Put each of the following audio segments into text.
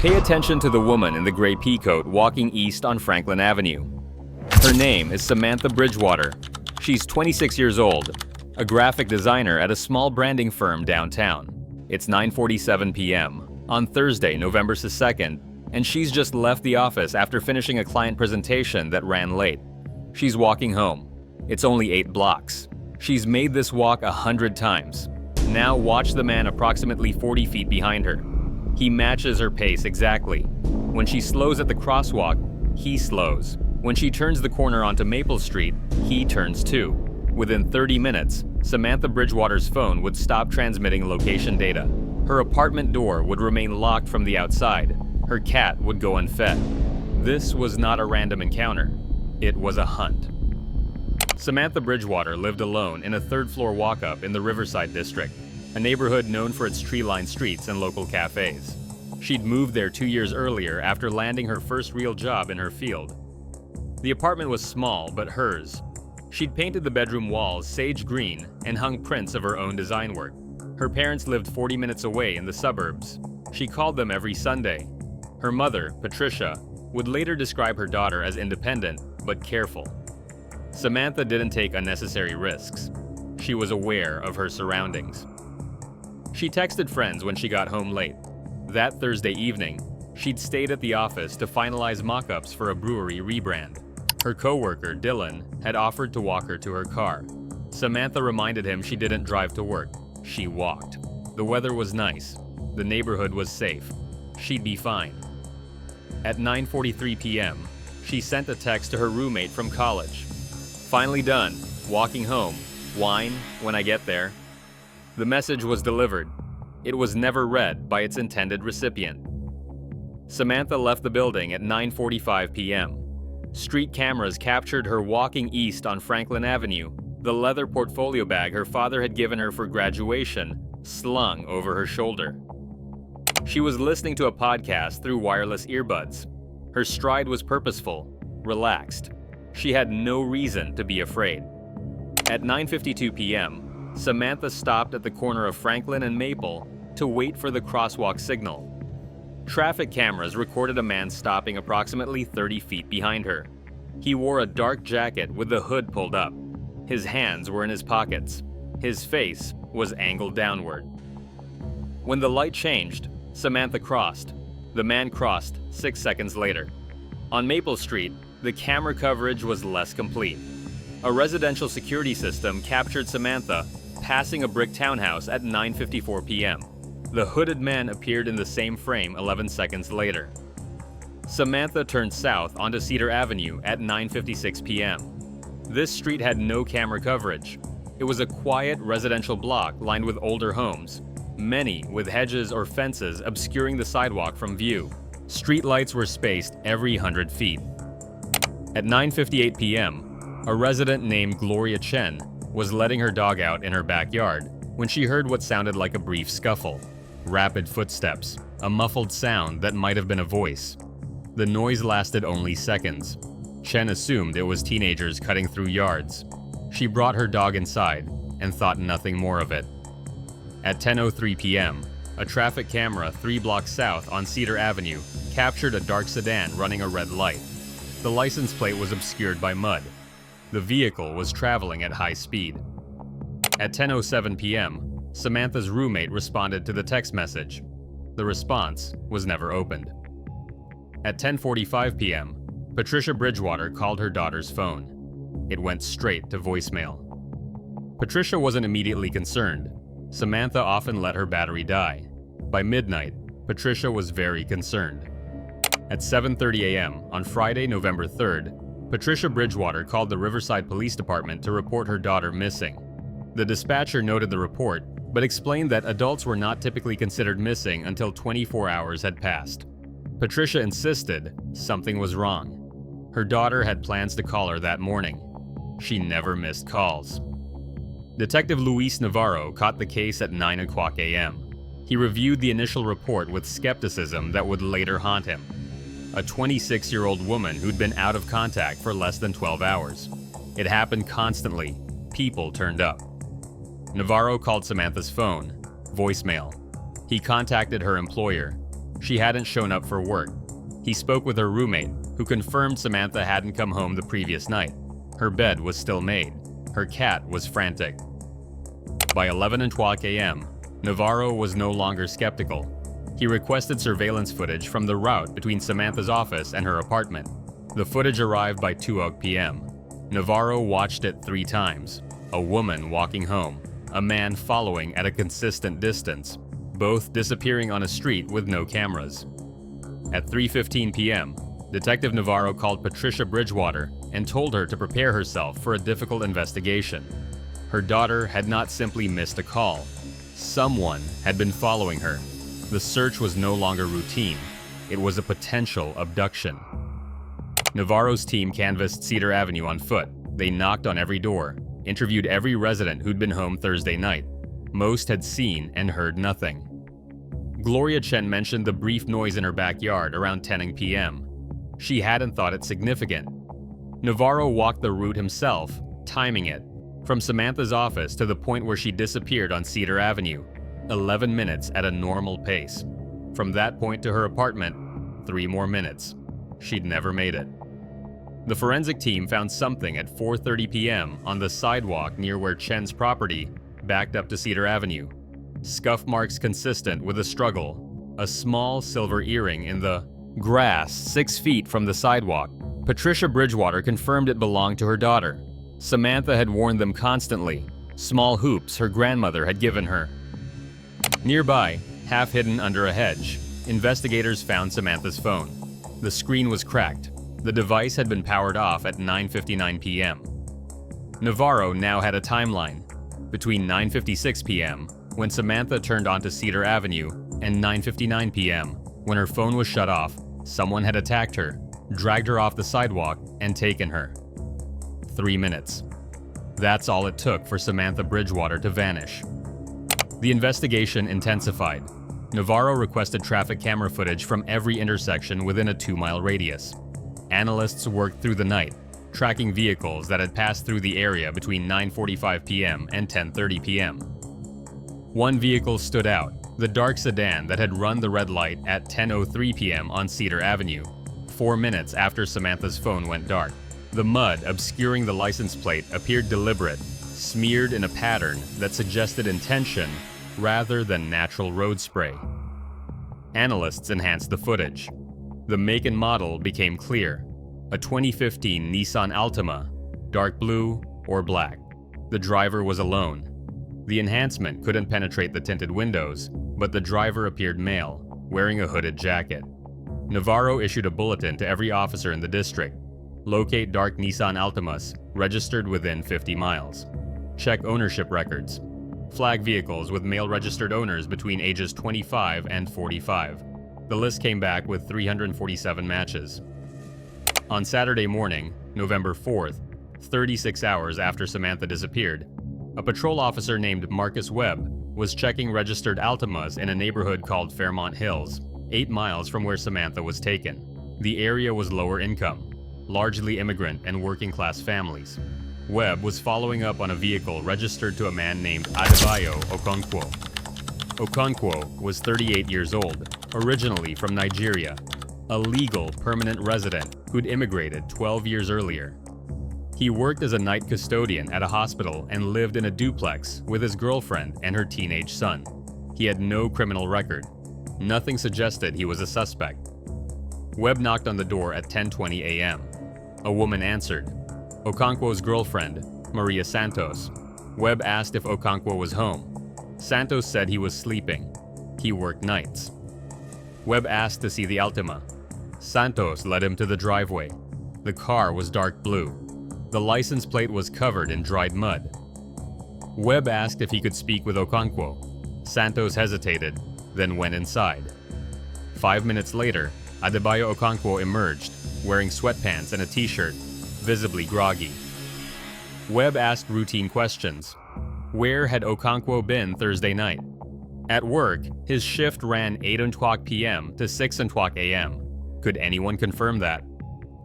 Pay attention to the woman in the gray peacoat walking east on Franklin Avenue. Her name is Samantha Bridgewater. She's 26 years old, a graphic designer at a small branding firm downtown. It's 9:47 p.m. on Thursday, November 2nd, and she's just left the office after finishing a client presentation that ran late. She's walking home. It's only 8 blocks. She's made this walk 100 times. Now watch the man approximately 40 feet behind her. He matches her pace exactly. When she slows at the crosswalk, he slows. When she turns the corner onto Maple Street, he turns too. Within 30 minutes, Samantha Bridgewater's phone would stop transmitting location data. Her apartment door would remain locked from the outside. Her cat would go unfed. This was not a random encounter. It was a hunt. Samantha Bridgewater lived alone in a third-floor walk-up in the Riverside district, a neighborhood known for its tree-lined streets and local cafes. She'd moved there 2 years earlier after landing her first real job in her field. The apartment was small, but hers. She'd painted the bedroom walls sage green and hung prints of her own design work. Her parents lived 40 minutes away in the suburbs. She called them every Sunday. Her mother, Patricia, would later describe her daughter as independent, but careful. Samantha didn't take unnecessary risks. She was aware of her surroundings. She texted friends when she got home late. That Thursday evening, she'd stayed at the office to finalize mock-ups for a brewery rebrand. Her coworker, Dylan, had offered to walk her to her car. Samantha reminded him she didn't drive to work. She walked. The weather was nice. The neighborhood was safe. She'd be fine. At 9:43 p.m., she sent a text to her roommate from college. Finally done. Walking home. Wine when I get there. The message was delivered. It was never read by its intended recipient. Samantha left the building at 9:45 p.m. Street cameras captured her walking east on Franklin Avenue, the leather portfolio bag her father had given her for graduation slung over her shoulder. She was listening to a podcast through wireless earbuds. Her stride was purposeful, relaxed. She had no reason to be afraid. At 9:52 p.m., Samantha stopped at the corner of Franklin and Maple to wait for the crosswalk signal. Traffic cameras recorded a man stopping approximately 30 feet behind her. He wore a dark jacket with the hood pulled up. His hands were in his pockets. His face was angled downward. When the light changed, Samantha crossed. The man crossed 6 seconds later. On Maple Street, the camera coverage was less complete. A residential security system captured Samantha passing a brick townhouse at 9:54 p.m. The hooded man appeared in the same frame 11 seconds later. Samantha turned south onto Cedar Avenue at 9:56 p.m. This street had no camera coverage. It was a quiet residential block lined with older homes, many with hedges or fences obscuring the sidewalk from view. Streetlights were spaced every 100 feet. At 9:58 p.m., a resident named Gloria Chen was letting her dog out in her backyard when she heard what sounded like a brief scuffle. Rapid footsteps, a muffled sound that might have been a voice. The noise lasted only seconds. Chen assumed it was teenagers cutting through yards. She brought her dog inside and thought nothing more of it. At 10:03 p.m., a traffic camera 3 blocks south on Cedar Avenue captured a dark sedan running a red light. The license plate was obscured by mud. The vehicle was traveling at high speed. At 10:07 p.m., Samantha's roommate responded to the text message. The response was never opened. At 10:45 p.m., Patricia Bridgewater called her daughter's phone. It went straight to voicemail. Patricia wasn't immediately concerned. Samantha often let her battery die. By midnight, Patricia was very concerned. At 7:30 a.m. on Friday, November 3rd, Patricia Bridgewater called the Riverside Police Department to report her daughter missing. The dispatcher noted the report, but explained that adults were not typically considered missing until 24 hours had passed. Patricia insisted something was wrong. Her daughter had plans to call her that morning. She never missed calls. Detective Luis Navarro caught the case at 9 o'clock a.m. He reviewed the initial report with skepticism that would later haunt him. A 26-year-old woman who'd been out of contact for less than 12 hours. It happened constantly. People turned up. Navarro called Samantha's phone. Voicemail. He contacted her employer. She hadn't shown up for work. He spoke with her roommate, who confirmed Samantha hadn't come home the previous night. Her bed was still made. Her cat was frantic. By 11:00 a.m., Navarro was no longer skeptical. He requested surveillance footage from the route between Samantha's office and her apartment. The footage arrived by 2:00 p.m. Navarro watched it 3 times. A woman walking home, a man following at a consistent distance, both disappearing on a street with no cameras. At 3:15 p.m., Detective Navarro called Patricia Bridgewater and told her to prepare herself for a difficult investigation. Her daughter had not simply missed a call. Someone had been following her. The search was no longer routine. It was a potential abduction. Navarro's team canvassed Cedar Avenue on foot. They knocked on every door, interviewed every resident who'd been home Thursday night. Most had seen and heard nothing. Gloria Chen mentioned the brief noise in her backyard around 10 p.m. She hadn't thought it significant. Navarro walked the route himself, timing it, from Samantha's office to the point where she disappeared on Cedar Avenue, 11 minutes at a normal pace. From that point to her apartment, 3 more minutes. She'd never made it. The forensic team found something at 4:30 p.m. on the sidewalk near where Chen's property backed up to Cedar Avenue. Scuff marks consistent with a struggle, a small silver earring in the grass 6 feet from the sidewalk. Patricia Bridgewater confirmed it belonged to her daughter. Samantha had worn them constantly, small hoops her grandmother had given her. Nearby, half hidden under a hedge, investigators found Samantha's phone. The screen was cracked. The device had been powered off at 9:59 p.m. Navarro now had a timeline. Between 9:56 p.m., when Samantha turned onto Cedar Avenue, and 9:59 p.m., when her phone was shut off, someone had attacked her, dragged her off the sidewalk, and taken her. 3 minutes. That's all it took for Samantha Bridgewater to vanish. The investigation intensified. Navarro requested traffic camera footage from every intersection within a 2-mile radius. Analysts worked through the night, tracking vehicles that had passed through the area between 9:45 p.m. and 10:30 p.m. One vehicle stood out, the dark sedan that had run the red light at 10:03 p.m. on Cedar Avenue, 4 minutes after Samantha's phone went dark. The mud obscuring the license plate appeared deliberate, smeared in a pattern that suggested intention rather than natural road spray. Analysts enhanced the footage. The make and model became clear. A 2015 Nissan Altima, dark blue or black. The driver was alone. The enhancement couldn't penetrate the tinted windows, but the driver appeared male, wearing a hooded jacket. Navarro issued a bulletin to every officer in the district. Locate dark Nissan Altimas, registered within 50 miles. Check ownership records. Flag vehicles with male registered owners between ages 25 and 45. The list came back with 347 matches. On Saturday morning, November 4th, 36 hours after Samantha disappeared, a patrol officer named Marcus Webb was checking registered Altimas in a neighborhood called Fairmont Hills, 8 miles from where Samantha was taken. The area was lower income, largely immigrant and working-class families. Webb was following up on a vehicle registered to a man named Adebayo Okonkwo. Okonkwo was 38 years old, originally from Nigeria, a legal permanent resident who'd immigrated 12 years earlier. He worked as a night custodian at a hospital and lived in a duplex with his girlfriend and her teenage son. He had no criminal record. Nothing suggested he was a suspect. Webb knocked on the door at 10:20 a.m. A woman answered. Okonkwo's girlfriend, Maria Santos. Webb asked if Okonkwo was home. Santos said he was sleeping. He worked nights. Webb asked to see the Altima. Santos led him to the driveway. The car was dark blue. The license plate was covered in dried mud. Webb asked if he could speak with Okonkwo. Santos hesitated, then went inside. 5 minutes later, Adebayo Okonkwo emerged, wearing sweatpants and a t-shirt, visibly groggy. Webb asked routine questions. Where had Okonkwo been Thursday night? At work, his shift ran 8:00 p.m. to 6:00 a.m. Could anyone confirm that?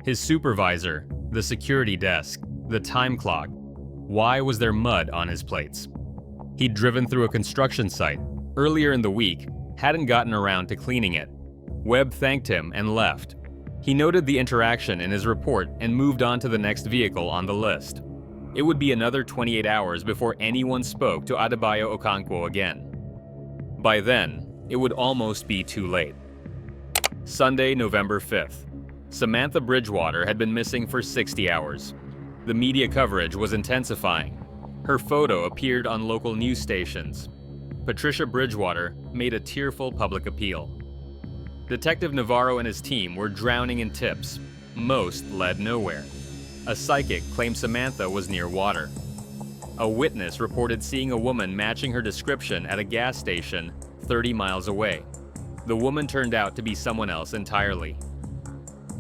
His supervisor, the security desk, the time clock. Why was there mud on his plates? He'd driven through a construction site earlier in the week, hadn't gotten around to cleaning it. Webb thanked him and left. He noted the interaction in his report and moved on to the next vehicle on the list. It would be another 28 hours before anyone spoke to Adebayo Okonkwo again. By then, it would almost be too late. Sunday, November 5th. Samantha Bridgewater had been missing for 60 hours. The media coverage was intensifying. Her photo appeared on local news stations. Patricia Bridgewater made a tearful public appeal. Detective Navarro and his team were drowning in tips. Most led nowhere. A psychic claimed Samantha was near water. A witness reported seeing a woman matching her description at a gas station 30 miles away. The woman turned out to be someone else entirely.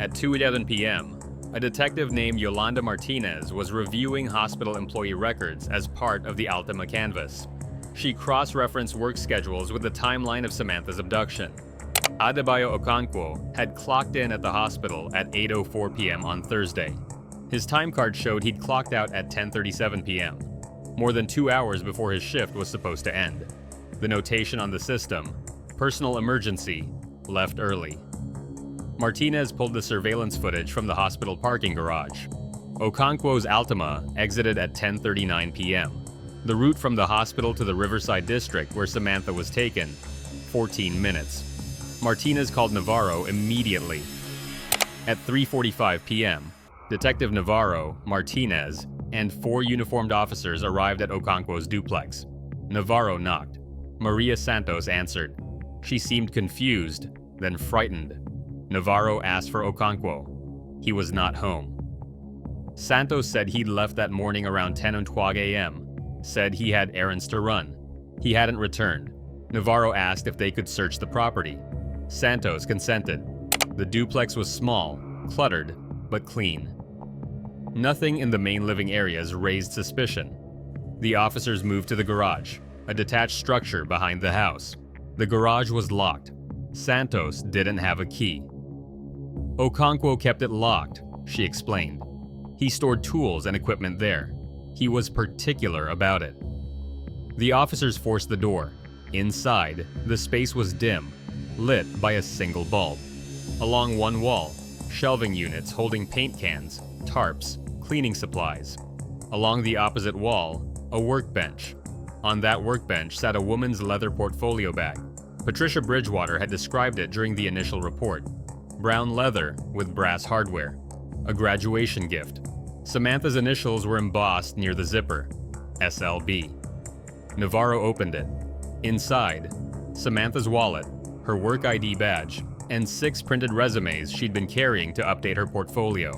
At 2:11 p.m., a detective named Yolanda Martinez was reviewing hospital employee records as part of the Altima canvass. She cross-referenced work schedules with the timeline of Samantha's abduction. Adebayo Okonkwo had clocked in at the hospital at 8:04 p.m. on Thursday. His time card showed he'd clocked out at 10:37 p.m., more than 2 hours before his shift was supposed to end. The notation on the system, personal emergency, left early. Martinez pulled the surveillance footage from the hospital parking garage. Okonkwo's Altima exited at 10:39 p.m. The route from the hospital to the Riverside district where Samantha was taken, 14 minutes. Martinez called Navarro immediately. At 3:45 p.m., Detective Navarro, Martinez, and 4 uniformed officers arrived at Okonkwo's duplex. Navarro knocked. Maria Santos answered. She seemed confused, then frightened. Navarro asked for Okonkwo. He was not home. Santos said he'd left that morning around 10:20 a.m., said he had errands to run. He hadn't returned. Navarro asked if they could search the property. Santos consented. The duplex was small, cluttered, but clean. Nothing in the main living areas raised suspicion. The officers moved to the garage, a detached structure behind the house. The garage was locked. Santos didn't have a key. Okonkwo kept it locked, she explained. He stored tools and equipment there. He was particular about it. The officers forced the door. Inside, the space was dim, lit by a single bulb. Along one wall, shelving units holding paint cans, tarps, cleaning supplies. Along the opposite wall, a workbench. On that workbench sat a woman's leather portfolio bag. Patricia Bridgewater had described it during the initial report. Brown leather with brass hardware. A graduation gift. Samantha's initials were embossed near the zipper. SLB. Navarro opened it. Inside, Samantha's wallet, her work ID badge, and 6 printed resumes she'd been carrying to update her portfolio.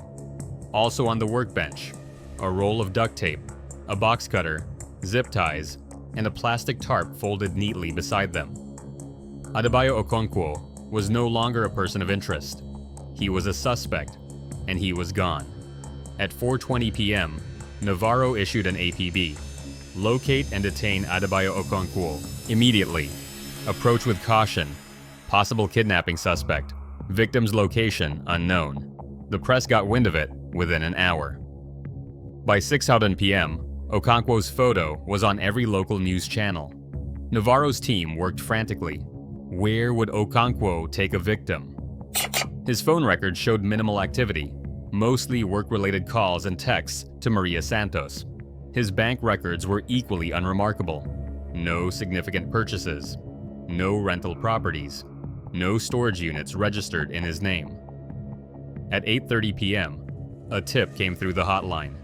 Also on the workbench, a roll of duct tape, a box cutter, zip ties, and a plastic tarp folded neatly beside them. Adebayo Okonkwo was no longer a person of interest. He was a suspect, and he was gone. At 4:20 p.m., Navarro issued an APB. Locate and detain Adebayo Okonkwo immediately. Approach with caution. Possible kidnapping suspect. Victim's location unknown. The press got wind of it within an hour. By 6:00 p.m., Okonkwo's photo was on every local news channel. Navarro's team worked frantically. Where would Okonkwo take a victim? His phone records showed minimal activity, mostly work-related calls and texts to Maria Santos. His bank records were equally unremarkable. No significant purchases. No rental properties. No storage units registered in his name. At 8:30 p.m., a tip came through the hotline.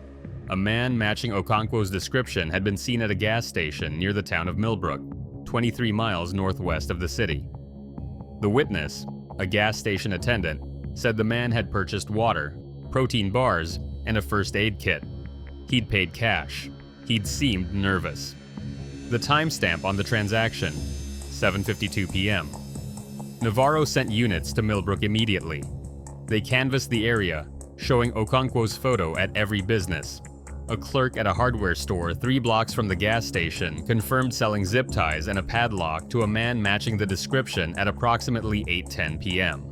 A man matching Okonkwo's description had been seen at a gas station near the town of Millbrook, 23 miles northwest of the city. The witness, a gas station attendant, said the man had purchased water, protein bars, and a first aid kit. He'd paid cash. He'd seemed nervous. The timestamp on the transaction, 7:52 p.m. Navarro sent units to Millbrook immediately. They canvassed the area, showing Okonkwo's photo at every business. A clerk at a hardware store 3 blocks from the gas station confirmed selling zip ties and a padlock to a man matching the description at approximately 8:10 p.m.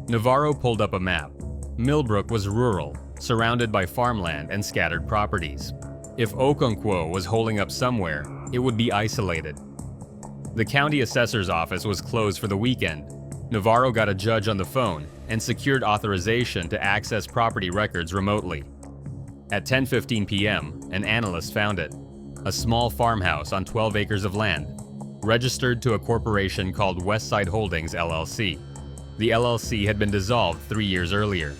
Navarro pulled up a map. Millbrook was rural, surrounded by farmland and scattered properties. If Okonkwo was holding up somewhere, it would be isolated. The county assessor's office was closed for the weekend. Navarro got a judge on the phone and secured authorization to access property records remotely. At 10:15 p.m., an analyst found it, a small farmhouse on 12 acres of land, registered to a corporation called Westside Holdings LLC. The LLC had been dissolved 3 years earlier.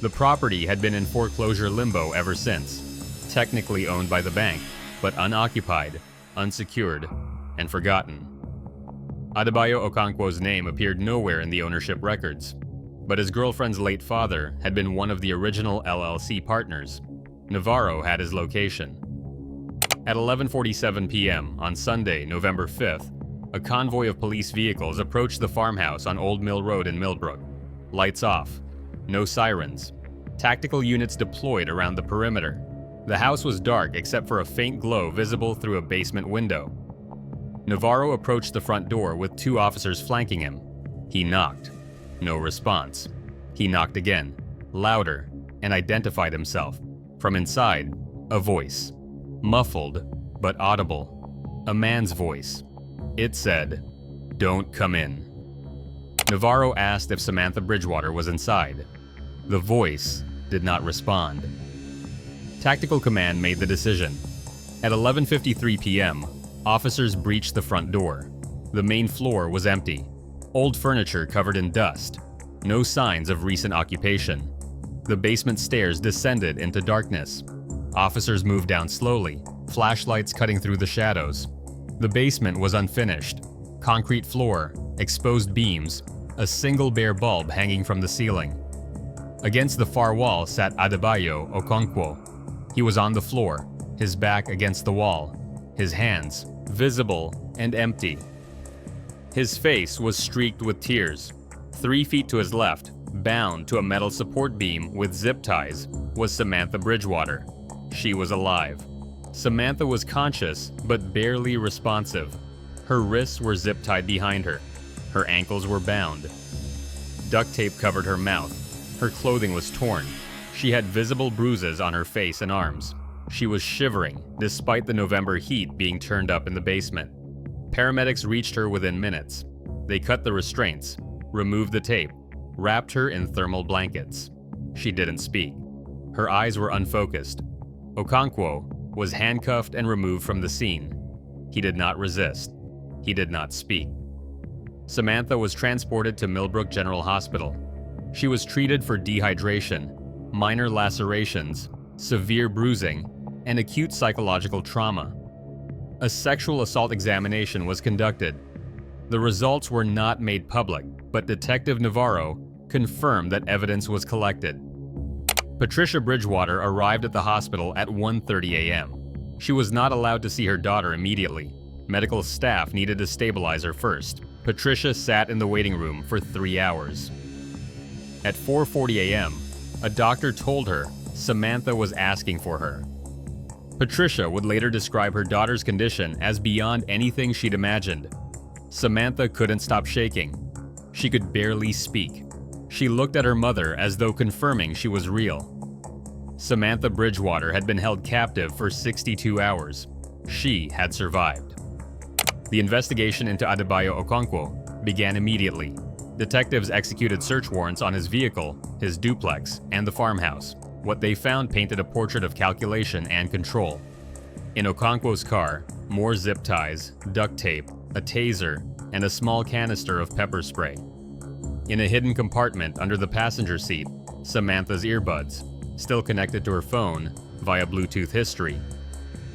The property had been in foreclosure limbo ever since, technically owned by the bank, but unoccupied, unsecured, and forgotten. Adebayo Okonkwo's name appeared nowhere in the ownership records, but his girlfriend's late father had been one of the original LLC partners. Navarro had his location. At 11:47 p.m. on Sunday, November 5th, a convoy of police vehicles approached the farmhouse on Old Mill Road in Millbrook. Lights off. No sirens. Tactical units deployed around the perimeter. The house was dark except for a faint glow visible through a basement window. Navarro approached the front door with 2 officers flanking him. He knocked. No response. He knocked again, louder, and identified himself. From inside, a voice. Muffled, but audible. A man's voice. It said, "Don't come in." Navarro asked if Samantha Bridgewater was inside. The voice did not respond. Tactical Command made the decision. At 11:53 p.m., officers breached the front door. The main floor was empty. Old furniture covered in dust. No signs of recent occupation. The basement stairs descended into darkness. Officers moved down slowly, flashlights cutting through the shadows. The basement was unfinished. Concrete floor, exposed beams, a single bare bulb hanging from the ceiling. Against the far wall sat Adebayo Okonkwo. He was on the floor, his back against the wall, his hands visible and empty. His face was streaked with tears. 3 feet to his left, bound to a metal support beam with zip ties, was Samantha Bridgewater. She was alive. Samantha was conscious, but barely responsive. Her wrists were zip-tied behind her. Her ankles were bound. Duct tape covered her mouth. Her clothing was torn. She had visible bruises on her face and arms. She was shivering, despite the November heat being turned up in the basement. Paramedics reached her within minutes. They cut the restraints, removed the tape, wrapped her in thermal blankets. She didn't speak. Her eyes were unfocused. Okonkwo was handcuffed and removed from the scene. He did not resist. He did not speak. Samantha was transported to Millbrook General Hospital. She was treated for dehydration, minor lacerations, severe bruising, and acute psychological trauma. A sexual assault examination was conducted. The results were not made public, but Detective Navarro confirmed that evidence was collected. Patricia Bridgewater arrived at the hospital at 1:30 a.m. She was not allowed to see her daughter immediately. Medical staff needed to stabilize her first. Patricia sat in the waiting room for 3 hours. At 4:40 a.m., a doctor told her Samantha was asking for her. Patricia would later describe her daughter's condition as beyond anything she'd imagined. Samantha couldn't stop shaking. She could barely speak. She looked at her mother as though confirming she was real. Samantha Bridgewater had been held captive for 62 hours. She had survived. The investigation into Adebayo Okonkwo began immediately. Detectives executed search warrants on his vehicle, his duplex, and the farmhouse. What they found painted a portrait of calculation and control. In Okonkwo's car, more zip ties, duct tape, a taser, and a small canister of pepper spray. In a hidden compartment under the passenger seat, Samantha's earbuds, still connected to her phone via Bluetooth history.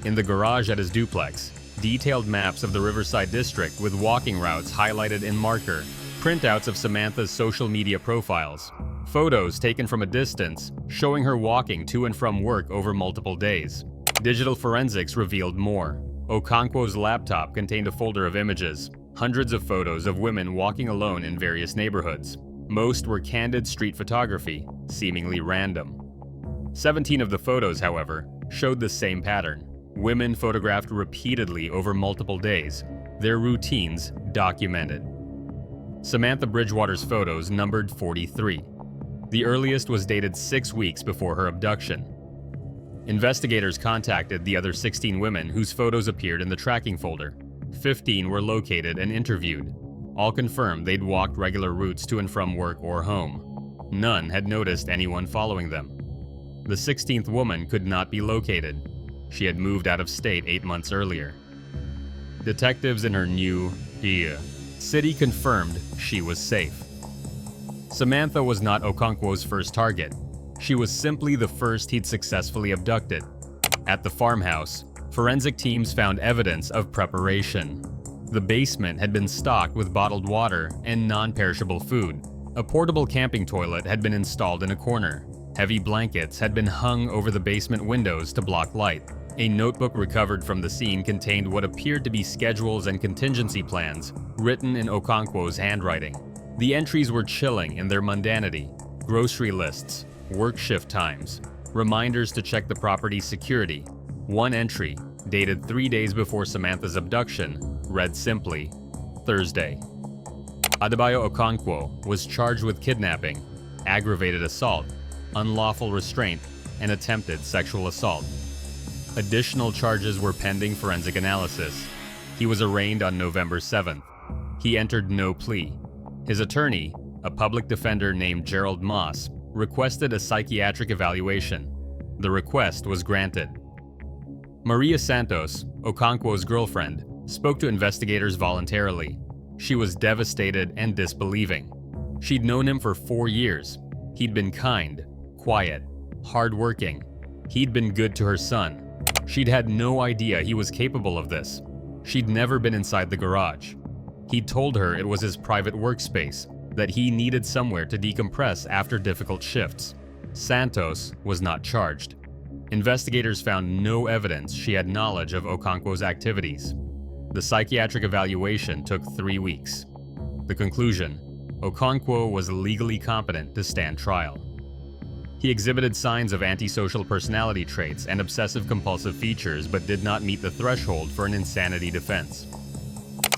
In the garage at his duplex, detailed maps of the Riverside district with walking routes highlighted in marker, printouts of Samantha's social media profiles, photos taken from a distance showing her walking to and from work over multiple days. Digital forensics revealed more. Okonkwo's laptop contained a folder of images, hundreds of photos of women walking alone in various neighborhoods. Most were candid street photography, seemingly random. 17 of the photos, however, showed the same pattern. Women photographed repeatedly over multiple days, their routines documented. Samantha Bridgewater's photos numbered 43. The earliest was dated 6 weeks before her abduction. Investigators contacted the other 16 women whose photos appeared in the tracking folder. 15 were located and interviewed. All confirmed they'd walked regular routes to and from work or home. None had noticed anyone following them. The 16th woman could not be located. She had moved out of state 8 months earlier. Detectives in her new city confirmed she was safe. Samantha was not Okonkwo's first target. She was simply the first he'd successfully abducted. At the farmhouse, forensic teams found evidence of preparation. The basement had been stocked with bottled water and non-perishable food. A portable camping toilet had been installed in a corner. Heavy blankets had been hung over the basement windows to block light. A notebook recovered from the scene contained what appeared to be schedules and contingency plans, written in Okonkwo's handwriting. The entries were chilling in their mundanity: grocery lists, work shift times, reminders to check the property's security. One entry, dated 3 days before Samantha's abduction, read simply, Thursday. Adebayo Okonkwo was charged with kidnapping, aggravated assault, unlawful restraint, and attempted sexual assault. Additional charges were pending forensic analysis. He was arraigned on November 7th. He entered no plea. His attorney, a public defender named Gerald Moss, requested a psychiatric evaluation. The request was granted. Maria Santos, Okonkwo's girlfriend, spoke to investigators voluntarily. She was devastated and disbelieving. She'd known him for 4 years. He'd been kind, quiet, hardworking. He'd been good to her son. She'd had no idea he was capable of this. She'd never been inside the garage. He'd told her it was his private workspace, that he needed somewhere to decompress after difficult shifts. Santos was not charged. Investigators found no evidence she had knowledge of Okonkwo's activities. The psychiatric evaluation took 3 weeks. The conclusion: Okonkwo was legally competent to stand trial. He exhibited signs of antisocial personality traits and obsessive-compulsive features, but did not meet the threshold for an insanity defense.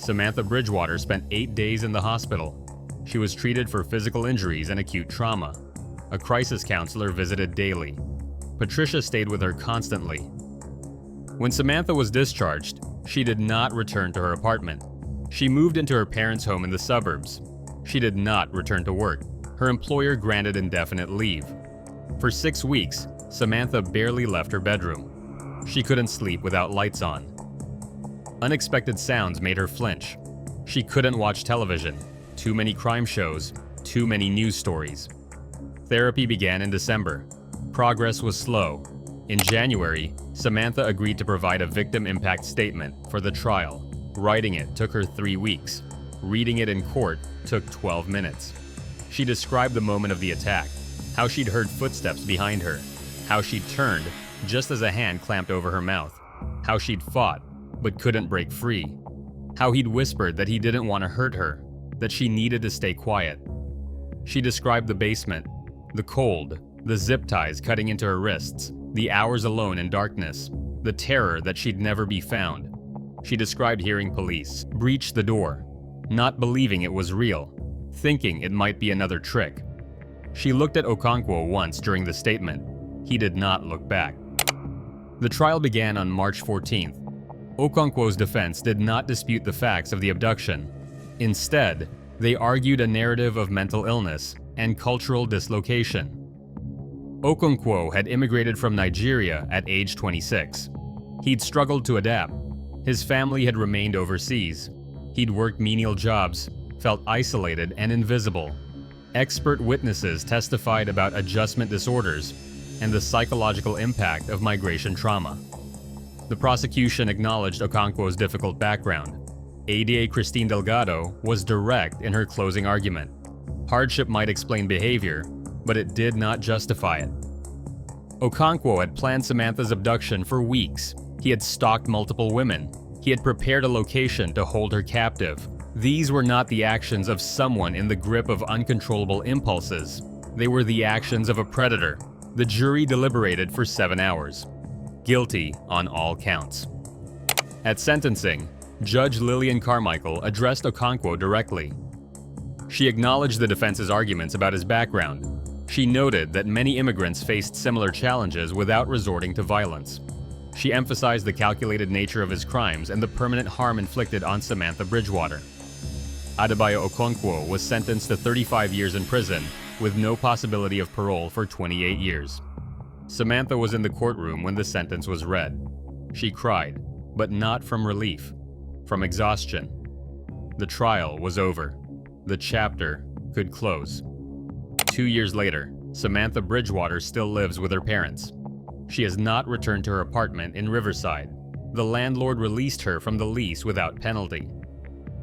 Samantha Bridgewater spent 8 days in the hospital. She was treated for physical injuries and acute trauma. A crisis counselor visited daily. Patricia stayed with her constantly. When Samantha was discharged, she did not return to her apartment. She moved into her parents' home in the suburbs. She did not return to work. Her employer granted indefinite leave. For 6 weeks, Samantha barely left her bedroom. She couldn't sleep without lights on. Unexpected sounds made her flinch. She couldn't watch television. Too many crime shows, too many news stories. Therapy began in December. Progress was slow. In January, Samantha agreed to provide a victim impact statement for the trial. Writing it took her 3 weeks. Reading it in court took 12 minutes. She described the moment of the attack, how she'd heard footsteps behind her, how she'd turned just as a hand clamped over her mouth, how she'd fought but couldn't break free, how he'd whispered that he didn't want to hurt her, that she needed to stay quiet. She described the basement, the cold, the zip ties cutting into her wrists, the hours alone in darkness, the terror that she'd never be found. She described hearing police breach the door, not believing it was real, thinking it might be another trick. She looked at Okonkwo once during the statement. He did not look back. The trial began on March 14th. Okonkwo's defense did not dispute the facts of the abduction. Instead, they argued a narrative of mental illness and cultural dislocation. Okonkwo had immigrated from Nigeria at age 26. He'd struggled to adapt. His family had remained overseas. He'd worked menial jobs, felt isolated and invisible. Expert witnesses testified about adjustment disorders and the psychological impact of migration trauma. The prosecution acknowledged Okonkwo's difficult background. ADA Christine Delgado was direct in her closing argument. Hardship might explain behavior, but it did not justify it. Okonkwo had planned Samantha's abduction for weeks. He had stalked multiple women. He had prepared a location to hold her captive. These were not the actions of someone in the grip of uncontrollable impulses. They were the actions of a predator. The jury deliberated for 7 hours. Guilty on all counts. At sentencing, Judge Lillian Carmichael addressed Okonkwo directly. She acknowledged the defense's arguments about his background. She noted that many immigrants faced similar challenges without resorting to violence. She emphasized the calculated nature of his crimes and the permanent harm inflicted on Samantha Bridgewater. Adebayo Okonkwo was sentenced to 35 years in prison with no possibility of parole for 28 years. Samantha was in the courtroom when the sentence was read. She cried, but not from relief, from exhaustion. The trial was over. The chapter could close. 2 years later, Samantha Bridgewater still lives with her parents. She has not returned to her apartment in Riverside. The landlord released her from the lease without penalty.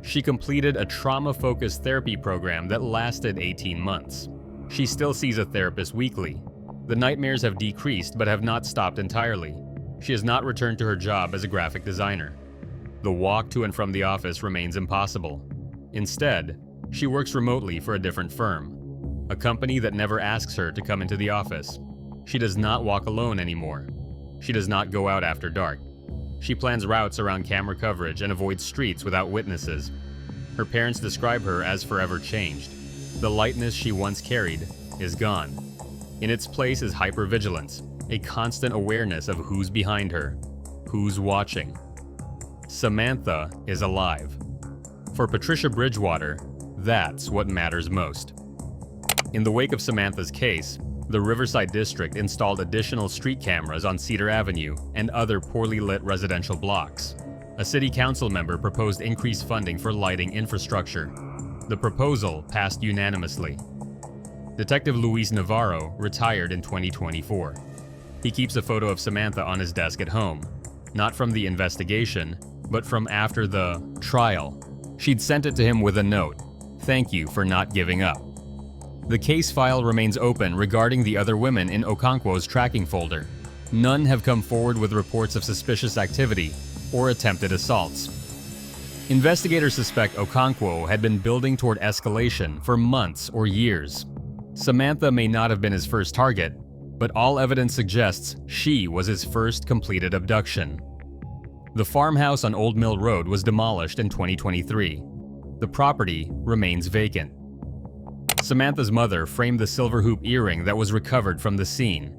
She completed a trauma-focused therapy program that lasted 18 months. She still sees a therapist weekly. The nightmares have decreased but have not stopped entirely. She has not returned to her job as a graphic designer. The walk to and from the office remains impossible. Instead, she works remotely for a different firm, a company that never asks her to come into the office. She does not walk alone anymore. She does not go out after dark. She plans routes around camera coverage and avoids streets without witnesses. Her parents describe her as forever changed. The lightness she once carried is gone. In its place is hypervigilance, a constant awareness of who's behind her, who's watching. Samantha is alive. For Patricia Bridgewater, that's what matters most. In the wake of Samantha's case, the Riverside District installed additional street cameras on Cedar Avenue and other poorly lit residential blocks. A city council member proposed increased funding for lighting infrastructure. The proposal passed unanimously. Detective Luis Navarro retired in 2024. He keeps a photo of Samantha on his desk at home, not from the investigation, but from after the trial. She'd sent it to him with a note, "Thank you for not giving up." The case file remains open regarding the other women in Okonkwo's tracking folder. None have come forward with reports of suspicious activity or attempted assaults. Investigators suspect Okonkwo had been building toward escalation for months or years. Samantha may not have been his first target, but all evidence suggests she was his first completed abduction. The farmhouse on Old Mill Road was demolished in 2023. The property remains vacant. Samantha's mother framed the silver hoop earring that was recovered from the scene.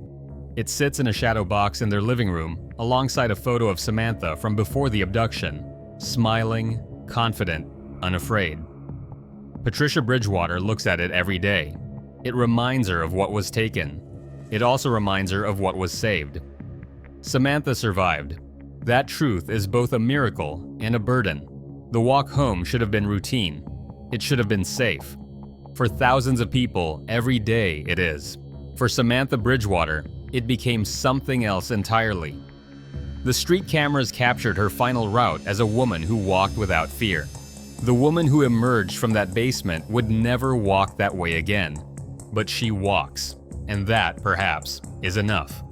It sits in a shadow box in their living room alongside a photo of Samantha from before the abduction, smiling, confident, unafraid. Patricia Bridgewater looks at it every day. It reminds her of what was taken. It also reminds her of what was saved. Samantha survived. That truth is both a miracle and a burden. The walk home should have been routine. It should have been safe. For thousands of people, every day it is. For Samantha Bridgewater, it became something else entirely. The street cameras captured her final route as a woman who walked without fear. The woman who emerged from that basement would never walk that way again. But she walks, and that, perhaps, is enough.